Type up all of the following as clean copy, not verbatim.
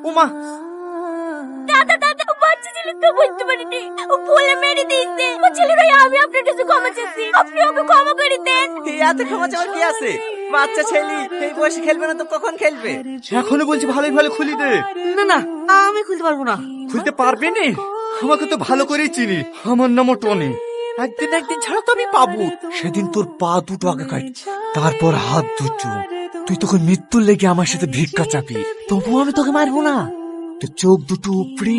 উমা, দাদা দাদা, বাচ্চা ছেলে তো বুঝতে পারিনি, ও বলে মেরে দিয়েছে। ও ছেলের হয়ে আমি আপনার কাছে ক্ষমা চাইছি, আপনি ওকে ক্ষমা করে দেন। এত ক্ষমা চাওয়ার কি আছে? বাচ্চা ছেলে এই বয়সে খেলবে না তো কখন খেলবে? এখনো বলছি ভালোই ভালো খুলি দে। না না, আমি খুলতে পারবো না। খুলতে পারবে না? আমাকে তো ভালো করেই চিনি, আমার নামও টনি। একদিন একদিন ছাড়া তো আমি পাবো। সেদিন তোর পা দুটো আগে কাটি, তারপর হাত দুটো। তুই তখন মৃত্যুর লেগে আমার সাথে ভিক্ষা চাপি, তবু আমি তোকে মারবো না। তো চোখ দুটো উপড়ে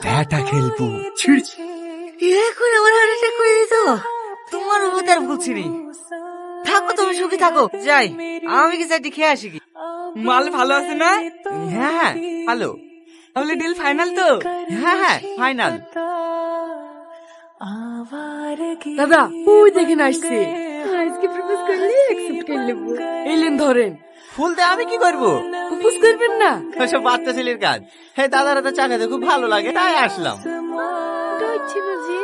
ভ্যাটা খেলবো। ছিড়। এখন আমার হার্ট অ্যাটাক করে দিত। তোমার মতো আর বলছিনি। থাকো, তুমি সুখী থাকো। যাই, আমি কি চাইটি খেয়ে আসি কি? মাল ভালো আছে না? হ্যাঁ হ্যাঁ ভালো। তাহলে ডিল ফাইনাল তো? হ্যাঁ হ্যাঁ ফাইনাল। দাদা, ওই দেখেন আসছে। আজকে প্রপোজ করলে অ্যাকসেপ্ট করে নেব। এলেন ধরেন। ফুল দে, আমি কি করবো? প্রপোজ করবেন না? ওসব বাচ্চা ছেলের কাজ। হ্যাঁ, দাদারা তো চা খেতে খুব ভালো লাগে, তাই আসলাম। ডাকছি বুঝি?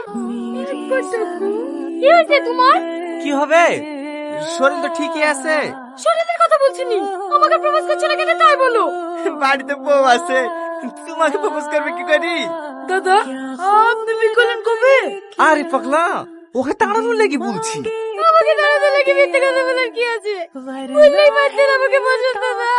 কি হয়েছে তোমার? কি হবে? শরীর তো ঠিকই আছে। শরীরের কথা বলছিনি, আমাকে প্রপোজ করছো না কেন তাই বলো। বাড়িতে বউ আছে, তোমাকে প্রপোজ করবে কি করি? দাদা, আপনি বিয়ে করলেন কবে? আরে পাগলা, ওকে তাড়ানোর লেগে বলছি। আমাকে দাঁড়াতে লাগে মিথ্যে কথা বলার কি আছে? বললেই পারতেন আমাকে পছন্দ না।